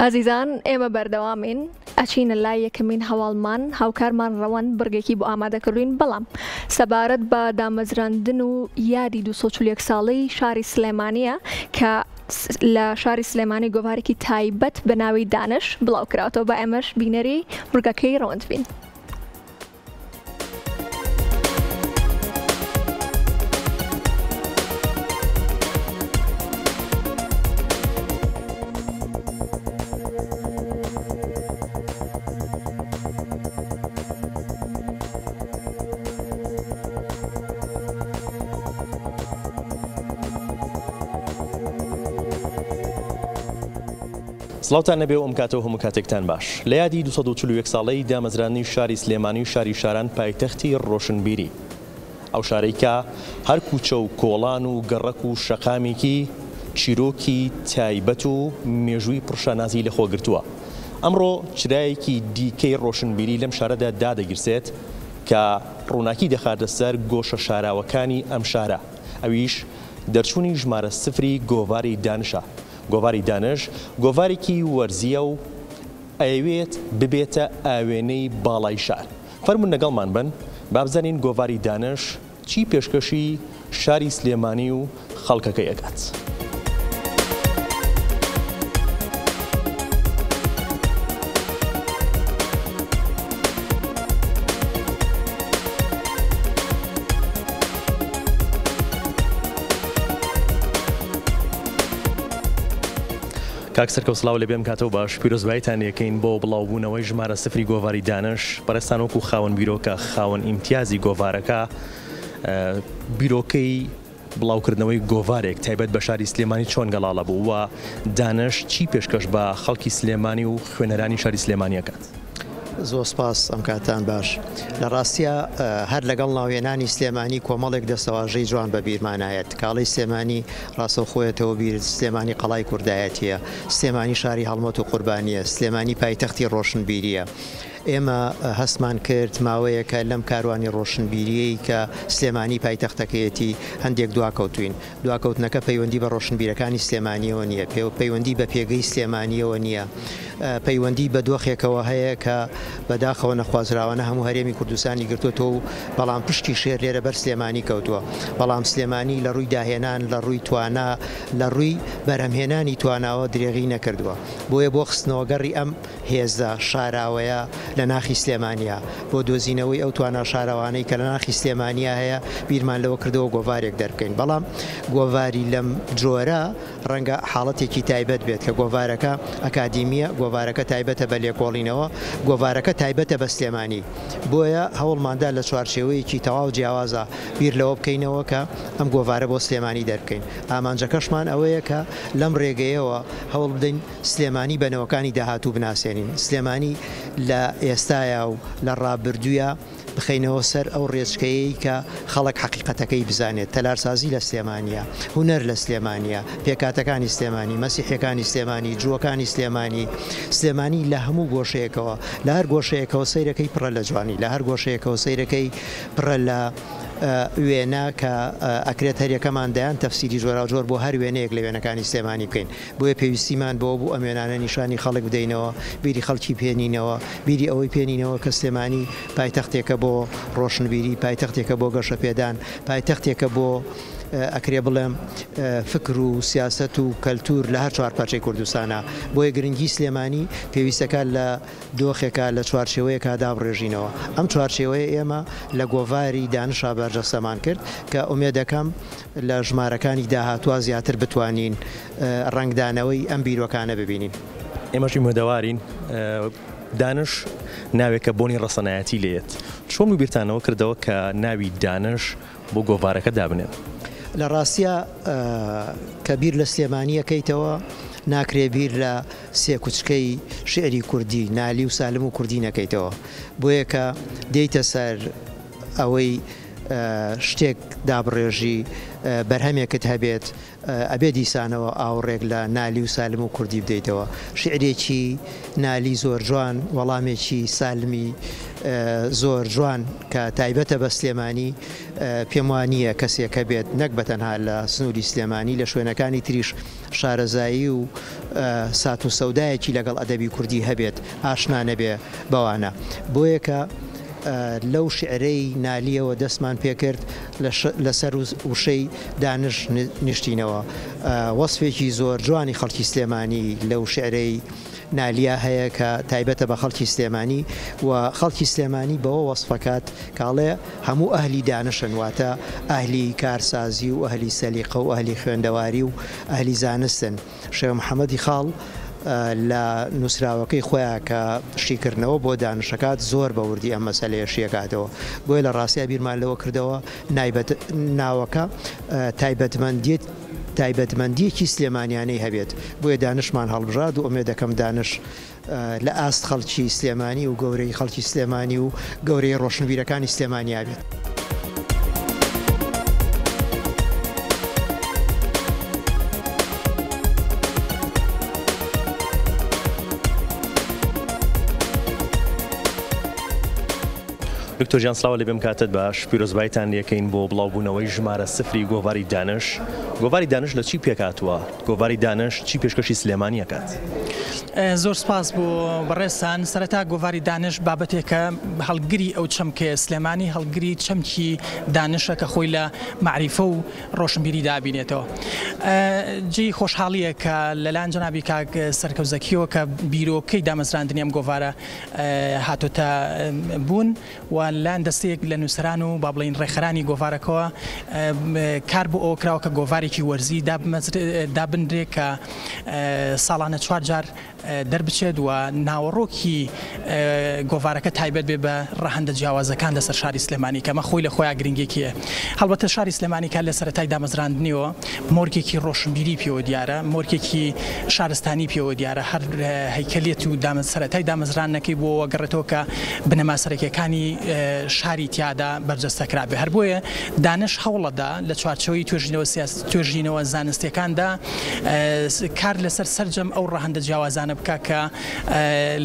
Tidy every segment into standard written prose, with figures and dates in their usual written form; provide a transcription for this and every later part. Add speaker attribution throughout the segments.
Speaker 1: ئازیزان ئێمە بەردەوامین ئەچینە لای یەکەمین هەواڵمان هاوکارمان ڕەوەن بڕگێکی بۆ ئامادەکردوین بەڵام سەبارەت بە دامەزراندن و یادی 241 ساڵەی شاری سلێمانیە کە لە شاری سلێمانی گۆڤارێکی تایبەت بە ناوی دانش بڵاوکراتەوە بە ئێمەش بینەری بڕگەکەی ڕەوەند بین.
Speaker 2: سڵاوتان نەبێ و ئەم کاتەوە هەموو کاتێکتان باش. لە یادی 241 ساڵەی دامەزرانی شاری سلێمانی و شاری شاران پایتەختی ڕۆشنبیری ئەو شارێکە هەر کوچە و کۆڵان و گەڕەک و شەقامێکی چیرۆکی تایبەت و مێژووی پڕشانازی لەخۆ گرتووە. ئەمڕۆ چرایەکی دیکەی ڕۆشنبیری لەم شارەدا دادەگیرسێت کە ڕووناکی دەخاتە سەر گۆشە شاراوەکانی ئەم شارە، ئەویش دەرچوونی ژمارە سفری گۆڤاری دانشە. گۆڤاری دانش گۆڤارێکی وەرزیە و ئەوێت ببێتە ئاوێنەی باڵای شار. فەرمون لەگەڵمان بن با بزانین گۆڤاری دانش چی پێشکەشی شاری سلێمانی و خەڵکەکەی ئەکات. کاک سەرکەوت سڵاو لەبێم کاتەوە باش پیرۆزباییتان یەکەین بۆ بڵاوبوونەوەی ژمارە سفری گۆڤاری دانش. بەڕێستان وەکو خاوەن بیرۆکە خاوەن ئیمتیازی گۆڤارەکە بیرۆکەی بڵاوکردنەوەی گۆڤارێک تایبەت بە شاری سلێمانی چۆن گەڵاڵە بوو و دانش چی پێشکەش بە خەڵکی سلێمانی و خوێنەرانی شاری سلێمانی ئەکات؟
Speaker 3: زۆر سپاس ئەم کاتان باش. لە ڕاستیە هەر لەگەڵ ناوێنانی سلێمانی کۆمەڵێک دەسەواژەی جوان بە بیرمانایەت. کاڵی سلێمانی ڕاستەوخۆیەتەوە بیر، سلێمانی قەڵای کوردایەتیە، سلێمانی شاری هەڵمەت و قوربانیە، سلێمانی پایتەختی ڕۆشنبیریە. ئێمە هەستمان کرد ماوەیەکە لەم کاروانی ڕۆشنبیریەی کە سلێمانی پایتەختەکەیەتی هەندێک دواکەوتوین. دواکەوتنەکە پەیوەندی بە ڕۆشنبیرەکانی سلێمانیەوە نییە، پەیوەندی بە پێگەی سلێمانیەوە نییە، پەیوەندی بە دۆخێکەوە هەیە کە بەداخەوە نەخوازراوانە هەموو هەرێمی کوردستانی گرتوێتەوە و بەڵام پشتی شێر لێرە بەر سلێمانی کەوتووە. بەڵام سلێمانی لە ڕووی داهێنان، لە ڕووی توانا، لە ڕووی بەرهەمهێنانی تواناوە درێغی نەکردووە. بۆیە بۆ خستنەوەگەڕی ئەم هێزە شاراوەیە لە ناخی سلێمانیا، بۆ دۆزینەوەی ئەو توانا شاراوانەی کە لە ناخی سلێمانیا هەیە بیرمان لەوە کردەوە گۆڤارێک دەرکەین. بەڵام گۆڤاری لەم جۆرە ڕەنگە حاڵەتێکی تایبەت بێت کە گۆڤارەکە ئەکادیمیە، گۆڤارەکە تایبەتە بە لێکۆڵینەوە، گۆڤارەکە تایبەتە بە سلێمانی. بۆیە هەوڵماندا لە چوارچێوەیەکی تەواو جیاوازە بیر لەوە بکەینەوە کە ئەم گۆڤارە بۆ سلێمانی دەرکەین. ئامانجەکەشمان ئەوەیە کە لەم ڕێگەیەوە هەوڵ بدەین سلێمانی بەنەوەکانی داهاتوو بناسێنین، سلێمانی لە ئێستاە و لە ڕابردووە بخینەوە سەر ئەو ڕێچکەیەی کە خەڵک حەقیقەتەکەی بزانێت. تەلارسازی لە سلێمانیە، هونەر لە سلێمانیە، پێکاتەکانی سلێمانی، مەسیحەکانی سلێمانی، جووەکانی سلێمانی، سلێمانی لە هەموو گۆشەیەکەوە، لە هەر گۆشەیەکەوە سەیرەکەی پڕە لە جوانی، لە هەر گۆشەیەکەوە سەیرەکەی پڕە لە وێنە کە ئەکرێت هەریەکەمان دەیان تەفسیری جۆرا جۆر بۆ هەر وێنەیەک لە وێنەکانی سلێمانی بکەین. بۆیە پێویستیمان بۆ بوو ئەم وێنانە نیشانی خەڵک بدەینەوە، بیری خەڵکی پێنینەوە، بیری ئەوەی پێنینەوە کە سلێمانی پایتەختێکە بۆ ڕۆشنبیری، پایتەختێکە بۆ گەشەپێدان، پایتەختێکە بۆ ئەکرێ بڵێم فکر و سیاست و کەلتور لە هەر چوار پارچەی کوردستانە. بۆیە گرنگی سلێمانی پێویستەکە لە دۆخێکە لە چوارچێوەیەکە دابڕێژینەوە. ئەم چوارچێوەیە ئێمە لە گۆڤاری دانشا بەرجەستەمان کرد کە ئومێد دەکەم لە ژمارەکانی داهاتوە زیاتر بتوانین ڕنگدانەوەی ئەم بیرۆکانە ببینین.
Speaker 2: ئێمەشی مۆدەوارین دانش ناوێکە بۆنی ڕەسەنایەتی لێت. چۆن بیرتانەوە کردەوە کە ناوی دانش بۆ گۆڤارەکە دابنێن؟
Speaker 3: لە ڕاستیە کە بیر لە سلێمانیەکەیتەوە ناکرێ بیر لە سێ کوچکەی شعری کوردی، نالی و سالم و کوردی نەکەیتەوە. بۆیە کە دێیتە سەر ئەوەی شتێک دابڕێژی بەرهەمێکت هەبێت ئەبێ دیسانەوە ئاوڕێک لە نالی و سالم و کوردی بدەیتەوە. شعرێکی نالی زۆر جوان، وەڵامێکی سالمی زۆر جوان کە تایبەتە بە سلێمانی پێم وانە کەسێکە بێت نەک بەتەنها لە سنووری سلێمانی لە شوێنەکانی تریش شارەزایی و سات و سەودایەکی لەگەڵ ئەدەبی کوردی هەبێت ئاشنا نەبێ بەوانە بۆیە کە لەو شعرەی نالیەوە دەستمان پێکرد لەسەر وشەی دانش نیشتینەوە وەسفێکی زۆر جوانی خەڵکی سلێمانی لەو شعرەی نالیا هەیە کە تایبەتە بە خەڵکی سلێمانی و خەڵکی سلێمانی بەوە وەسفەکات کاڵێ هەموو ئەهلی دانشن واتە ئەهلی کارسازی و ئەهلی سەلیقە و ئەهلی خوێندەواری و ئەهلی زانستن شێخ محەممەدی خاڵ لە نووسراوەکەی خۆیان کە شیکردنەوە بۆ دانشەکات زۆر بەوردی ئەم مەسەلەیە شیەکاتەوە بۆیە لە ڕاستیا بیرمان لەوە کردەوە ناوەکە تایبەتمەندیەکی سلێمانیانەی هەبێت بۆیە دانشمان هەڵبژاد و ئومێد دەکەم دانش لە ئاست خەڵکی سلێمانی و گەورەی خەڵکی سلێمانی و گەورەی ڕۆشنبیرەکانی سلێمانیا بێت.
Speaker 2: دکتۆر ژیان سڵاوە لێبێم کاتت باش پیرۆزبایتان یەکەین بۆ بڵاوبوونەوەی ژمارە سفری گۆڤاری دانش. گۆڤاری دانش لە چی پێکاتوە؟ گۆڤاری دانش چی پێشکەشی سلێمانی ئەکات؟
Speaker 4: زۆر سپاس بۆ بەڕێستان. سەرەتا گۆڤاری دانش بابەتێکە هەڵگری ئەو چەمکە سلێمانی هەڵگری چەمکی دانشە کە خۆی لە معریفە و ڕۆشنبیری دابینێتەوە. جێی خۆشحاڵیە کە لەلایەن جەنابی کاک سەرکەوزەکیەوە کە بیرۆکەی دامەزراندنی ئەم گۆڤارە هاتۆتە بوون و لایەن دەستەیەک لە نووسران و با بڵین ڕێخەرانی گۆڤارەکەەوە کار بۆ ئەوە کراوە کە گۆڤارێکی وەرزی دابنرێ کە ساڵانە 4 جار دەربچێت و ناوەڕۆکی گۆڤارەکە تایبەت بێ بە ڕەهەندە جیاوازەکان لەسەر شاری سلێمانی کەمە خۆی لە خۆیان گرنگێکیە. هەڵبەتە شاری سلێمانی کە لە سەرەتای دامەزراندنیەوە مۆرگێکی ڕۆشنبیری پێوە دیارە، مۆرگێکی شارستانی پێوە دیارە، هەر هەیکەلێت و سەرەتای دامەزرانەکەی بۆ وەگەڕێتەوە کە بنەما سەرەکیەکانی شاری تیادا بەرجەستەکرا بێ. هەر بۆیە دانش هەوڵەدا لە چوارچەوەی توێژینەوە زانستیەکاندا کار لەسەر سەرجەم ئەو ڕەهەندە جیاوازانە بکە کە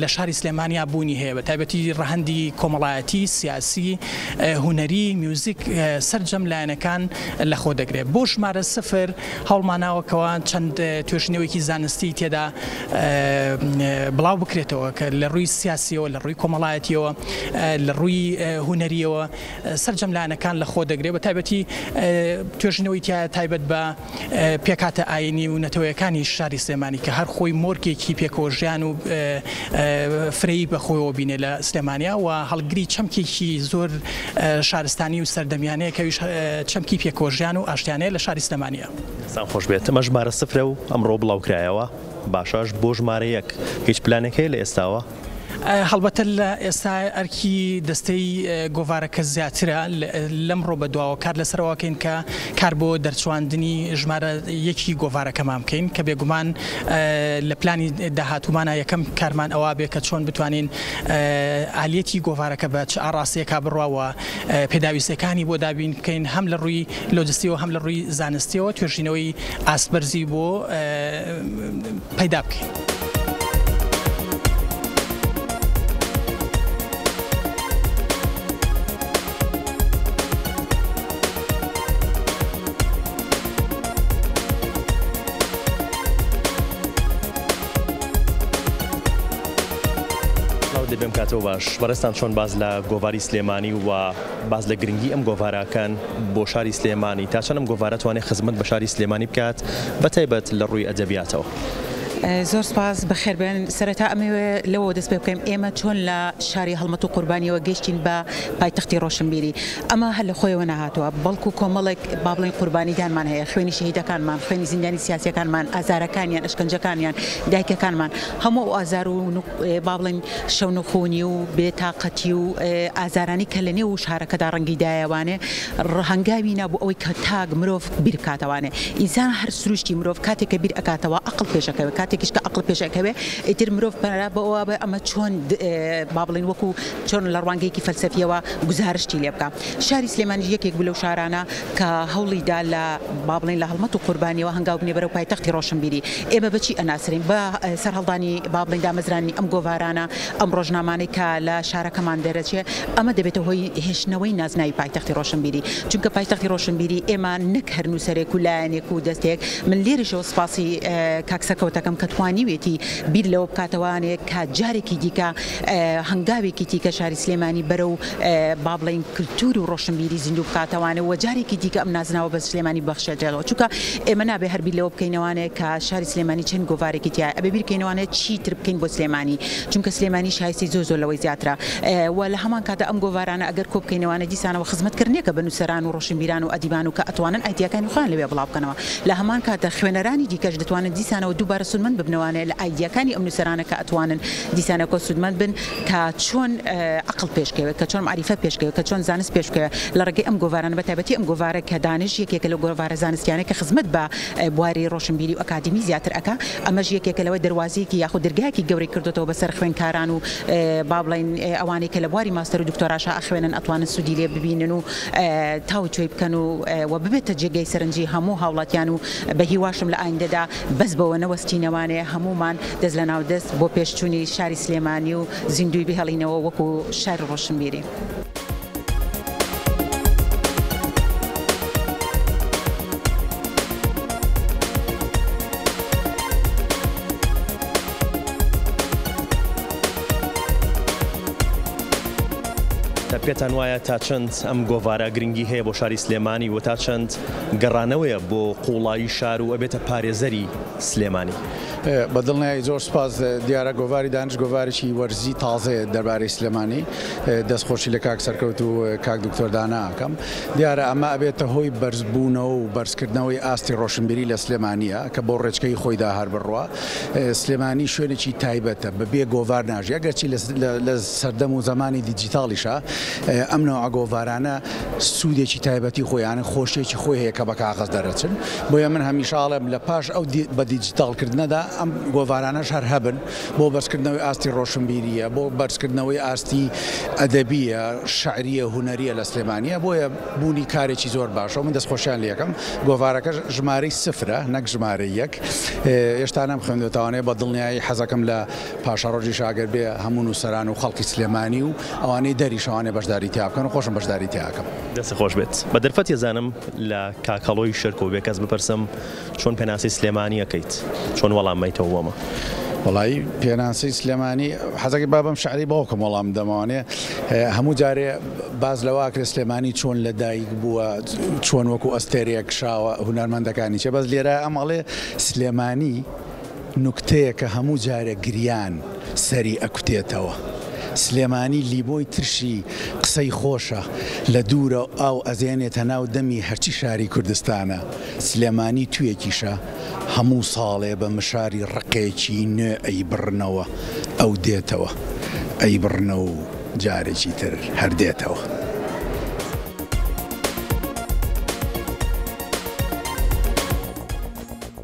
Speaker 4: لە شاری سلێمانیا بوونی هەیە بە تایبەتی ڕەهەندی کۆمەڵایەتی سیاسی هونەری میوزیک سەرجەم لایەنەکان لە خۆ دەگرێت. بۆ ژمارە سفر هەوڵماناوەکەوە چەند توێژینەوەیکی زانستی تێدا بڵاو بکرێتەوە کە لە ڕووی سیاسیەوە لە ڕووی کۆمەڵایەتیەوە لە ڕووی هونەریەوە سەرجەم لایەنەکان لە خۆ دەگرێت بە تایبەتی توێژینەوەی تایبەت بە پێکاتە ئاینی و نەتەوەیەکانی شاری سلێمانی کە هەر خۆی مۆرگێکی پێکۆژیان و فرەیی بەخۆیەوە بینێ لە سلێمانیا و هەڵگری چەمکێکی زۆر شارستانی و سەردەمیانەیە کەویش چەمکی پێکۆژیان و ئاشتیانەیە لە شاری سلێمانیا.
Speaker 2: سام خۆش بێت. ئەمە ژمارە سفرە و ئەمڕۆ بڵاوکرایەوە باشاش بۆ ژمارە یەک هیچ پلانێکەیە لە ئێستاوە؟
Speaker 4: هەڵبەتە لە ئێستا ئەرکی دەستەی گۆڤارەکە زیاترە لەمڕۆ بە دواوە کار لەسەرەوەکەین کە کار بۆ دەرچواندنی ژمارە یەکی گۆڤارەکەمان بکەین کە بێگومان لە پلانی داهاتومانە یەکەم کارمان ئەوە بێ کە چۆن بتوانین ئالێتی گۆڤارەکە بە چ ئاڕاستیەکە بڕواوە پێداویستەکانی بۆ دابین بکەین هەم لە ڕووی لۆجستیەوە هەم لە ڕووی زانستیەوە توێژینەوەی ئاسبەرزی بۆ پەیدا بکەین.
Speaker 2: دەبێم کاتەوە باش بەڕێستان چۆن باز لە گۆڤاری سلێمانی و باز لە گرنگی ئەم گۆڤارەکان بۆ شاری سلێمانی تا چەند ئەم گۆڤارە توانێت خزمەت بە شاری سلێمانی بکات بەتایبەت لە ڕووی ئەدەبیاتەوە؟
Speaker 5: زۆر سپاس بەخێربێن. سەرەتا ئەمەوێ لەوە دەست پێ بکەین ئێمە چۆن لە شاری هەڵمەت و قوربانیەوە گەیشتین بە پایتەختی ڕۆشنبیری. ئەمە هەر لە خۆیەوە نەهاتووە بەڵکو کۆمەڵێک با بڵێن قوربانیدانمان هەیە، خوێنی شەهیدەکانمان، خوێنی زیندانی سیاسیەکانمان، ئازارەکانیان، ئەشکەنجەکانیان، دایکەکانمان، هەموو ئازار و با بڵێن شەونەخۆنی و بێتاقەتی و ئازارانی کە لە نێو شارەکەدا ڕەنگی دایەوانێ هەنگاوی نابوو ئەوەی کە تاگ مرۆڤ بیر بکاتەوانێ. ئینسان هەر سروشتی مرۆڤ کاتێک کە بیر ئەکاتەوە عەقڵ پێشەکەوێت، کاتێک کاتێکیش کە عقل پێشەکەوێ ئیتر مرۆڤ پەرا بەوە بە ئەمە چۆن با بڵین وەکو چۆن لە ڕوانگەیەکی فەلسەفیەوە گزارشتی لێ بکە. شاری سلێمانی یەکێک بوو لەو شارانە کە هەوڵیدا لە با بڵین لە هەڵمەت و قوربانیەوە هەنگاو بنێ بەرەو پایتەختی ڕۆشنبیری. ئێمە بەچی ئەناسرین بە سەرهەڵدانی با بڵین دامەزرانی ئەم گۆڤارانە ئەم ڕۆژنامانەی کە لە شارەکەمان دەرەچێت ئەمە دەبێتە هۆی هێشتنەوەی نازناوی پایتەختی ڕۆشنبیری، چونکە پایتەختی ڕۆشنبیری ئێمە نەک هەرنووسەرێک و لایەنێک و دەستێک. من لێرەشەوە سپاسی کاکسەکەوتەکەم کە توانیوێتی بیر لەوە بکاتەوانێک کە جارێکی دیکە هەنگاوێکی دیکە شاری سلێمانی بەرەو با بڵین کللتور و ڕۆشنبیری زیندوو بکاتەوانە و جارێکی دیکە ئەم نازناوە بە سلێمانی بەخشێتەوە، چونکە ئێمە نابێ هەر بیر لەوە بکەینەوانێک کە شاری سلێمانی چەند گۆڤارێکی تایە، ئەبێ بیرکەینەوانێت چیتر بکەین بۆ سلێمانی، چونکە سلێمانی شایستی زۆر لەوەی زیاترە. و لە هەمان کاتە ئەم گۆڤارانە ئەگەر کۆ بکەینەوانە دیسانەوە خزمەتکردنێکە بە نووسەران و ڕۆشنبیران و ئەدیبان و کە ئەتوانن ئایدیاکانی خۆیان لەوێ بڵاو بکەنەوە. لە هەمان کاتە خوێنەرانی دیکەش دەتوانن دیسانەوە دووبارە سودمەند ببنەوانێت لە ئایدیاکانی ئەم نووسەرانە کە ئەتوانن دیسانە کۆ سودمەند بن کە چۆن عقل پێشکەوێت، کە چۆن معریفە پێشکەوێت، کە چۆن زانست پێشکەوێت لە ڕێگەی ئەم گۆڤارانە بەتایبەتی ئەم گۆڤارە کە دانش یەکێکە لە گۆڤارە زانستیانە کە خزمەت بە بواری ڕۆشنبیری و ئەکادمی زیاتر ئەکا. ئەمەش یەکێکە لەوەی دەواازەیەکی یاخود دەرگایەکی گەورەی کردوتەوە بەسەر خوێندکاران و با بڵین ئەوانەی کە لە بواری ماستەر و دکتۆراشا ئەخوێنن ئەتوانن سوودی لێ ببینن و تاوتوێ بکەن و ببێتە جێگەی سەرنجی هەموو هاوڵاتیان و بە هیواشم لە ئایندەدا بەس بەوە نەوەستینەوانەیە هەمومان دەست لە ناو دەست بۆ پێشچوونی شاری سلێمانی و زیندوی بهێڵینەوە وەکو شار ڕۆشنبیری.
Speaker 2: پێتان وایە تا چەند ئەم گۆڤارە گرنگی هەیە بۆ شاری سلێمانی و تا چەند گەڕانەوەیە بۆ قوڵایی شار و ئەبێتە پارێزەری سلێمانی؟
Speaker 6: بەدڵنیایی زۆر سپاس. دیارە گۆڤاری دانش گۆڤارێکی وەرزی تازەیە دەربارەی سلێمانی، دەستخۆشی لە کاک سەرکەوت و کاک دکتۆر دانا ئەکەم. دیارە ئەمە ئەبێتە هۆی بەرزبوونەوە و بەرزکردنەوەی ئاستی ڕۆشنبیری لە سلێمانیە کە بۆ ڕێچکەی خۆیدا هەر بڕوە. سلێمانی شوێنێکی تایبەتە بەبێ گۆڤار ناژی، ئەگەرچی لە سەردەم و زمانی دیجیتاڵیشە ئەم نەوع گۆڤارانە سوودێکی تایبەتی خۆیانە، خۆشیێکی خۆی هەیە کە بە کاغەز دەرەچن. بۆیە من هەمیشاڵم لە پاش ئەو بە دیجیتاڵکردنەدا ئەم گۆڤارانەش هەر هەبن بۆ بەرزکردنەوەی ئاستی ڕۆشنبیریە، بۆ بەرزکردنەوەی ئاستی ئەدەبیە، شعریە، هونەریە لە سلێمانیە. بۆیە بوونی کارێکی زۆر باشە و من دەستخۆشیان لێ یەکەم. گۆڤارەکە ژمارەی سفرە نەک ژمارە یەک. ئێشتا نەم خوێندوێتەوانەیە بە دڵنیایی حەزەکەم لە پاشە ڕۆژی شاگەر بێ هەموو نووسەران و خەڵکی سلێمانی و ئەوانەی دەریشەوانێ بەشداری تیاکەن و خۆشم بەشداری تیاکەم.
Speaker 2: دەستی خۆش بێت. بە دەرفەت ێزانم لە کاکەڵۆی شەرکۆ بێ کەس بپرسم چۆن پێناسی سلێمانی ئەەکەیت، چۆن وەڵام مەیتەوە وەمە؟
Speaker 6: وڵی پێناسی سلێمانی حەزەکەی بابم شعری بەوکەم وەڵام دەماوانێ هەموو جارێ باز لەواکرێ سلێمانی چۆن لە دایک بووە، چۆن وەکو ئەستێرێک شاوە هونەرمەندەکانی چێ. بەس لێرە ئەمەڵێ سلێمانی نوکتەیە کە هەموو جارێ گریان سەری ئەکوتێتەوە. سلێمانی لیبۆی ترشی قسەی خۆشە لە دوورە ئاو ئەزێنێتە ناو دەمی هەرچی شاری کوردستانە. سلێمانی توێکیشە هەموو ساڵێ بە مشاری ڕقێکی نوێ ئەی بڕنەوە ئەو دێتەوە، ئەی بڕنە و جارێکی تر هەر دێتەوە.